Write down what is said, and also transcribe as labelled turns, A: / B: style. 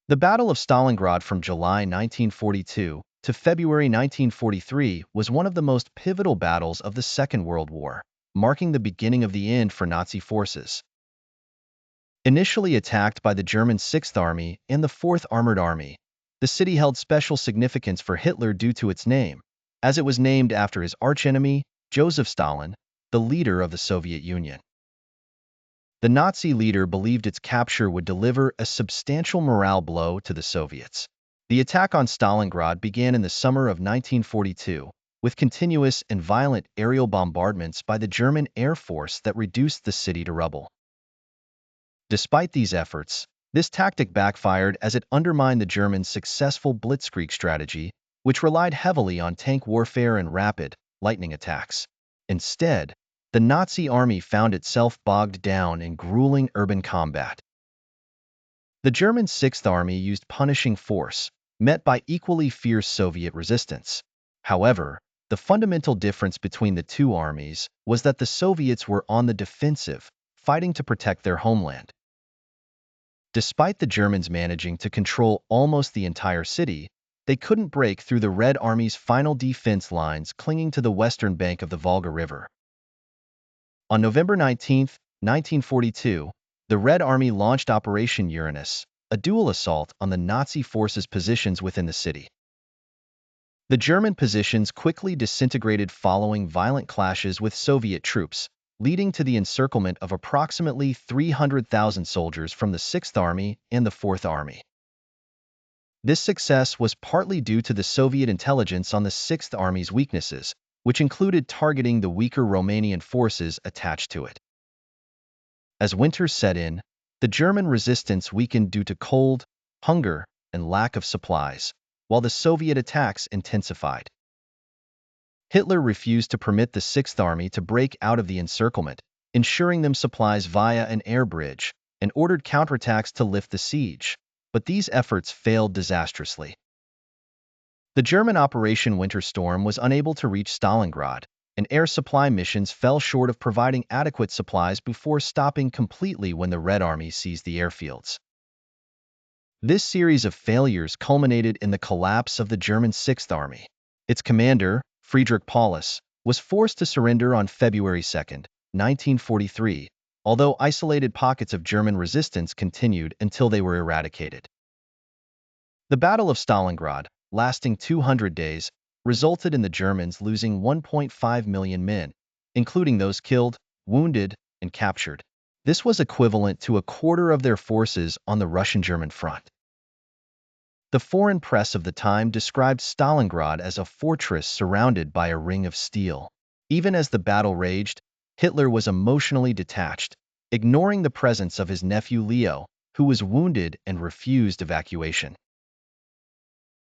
A: The Battle of Stalingrad from July 1942 to February 1943 was one of the most pivotal battles of the Second World War, marking the beginning of the end for Nazi forces. Initially attacked by the German 6th Army and the 4th Armored Army, the city held special significance for Hitler due to its name, as it was named after his archenemy, Joseph Stalin, the leader of the Soviet Union. The Nazi leader believed its capture would deliver a substantial morale blow to the Soviets. The attack on Stalingrad began in the summer of 1942, with continuous and violent aerial bombardments by the German Air Force that reduced the city to rubble. Despite these efforts, this tactic backfired as it undermined the Germans' successful blitzkrieg strategy, which relied heavily on tank warfare and rapid, lightning attacks. Instead, the Nazi army found itself bogged down in grueling urban combat. The German 6th Army used punishing force, met by equally fierce Soviet resistance. However, the fundamental difference between the two armies was that the Soviets were on the defensive, fighting to protect their homeland. Despite the Germans managing to control almost the entire city, they couldn't break through the Red Army's final defense lines clinging to the western bank of the Volga River. On November 19, 1942, the Red Army launched Operation Uranus, a dual assault on the Nazi forces' positions within the city. The German positions quickly disintegrated following violent clashes with Soviet troops, leading to the encirclement of approximately 300,000 soldiers from the 6th Army and the 4th Army. This success was partly due to the Soviet intelligence on the 6th Army's weaknesses, which included targeting the weaker Romanian forces attached to it. As winter set in, the German resistance weakened due to cold, hunger, and lack of supplies, while the Soviet attacks intensified. Hitler refused to permit the 6th Army to break out of the encirclement, ensuring them supplies via an air bridge, and ordered counterattacks to lift the siege, but these efforts failed disastrously. The German Operation Winter Storm was unable to reach Stalingrad, and air supply missions fell short of providing adequate supplies before stopping completely when the Red Army seized the airfields. This series of failures culminated in the collapse of the German 6th Army. Its commander, Friedrich Paulus, was forced to surrender on February 2, 1943, although isolated pockets of German resistance continued until they were eradicated. The Battle of Stalingrad, lasting 200 days, resulted in the Germans losing 1.5 million men, including those killed, wounded, and captured. This was equivalent to a quarter of their forces on the Russian-German front. The foreign press of the time described Stalingrad as a fortress surrounded by a ring of steel. Even as the battle raged, Hitler was emotionally detached, ignoring the presence of his nephew Leo, who was wounded and refused evacuation.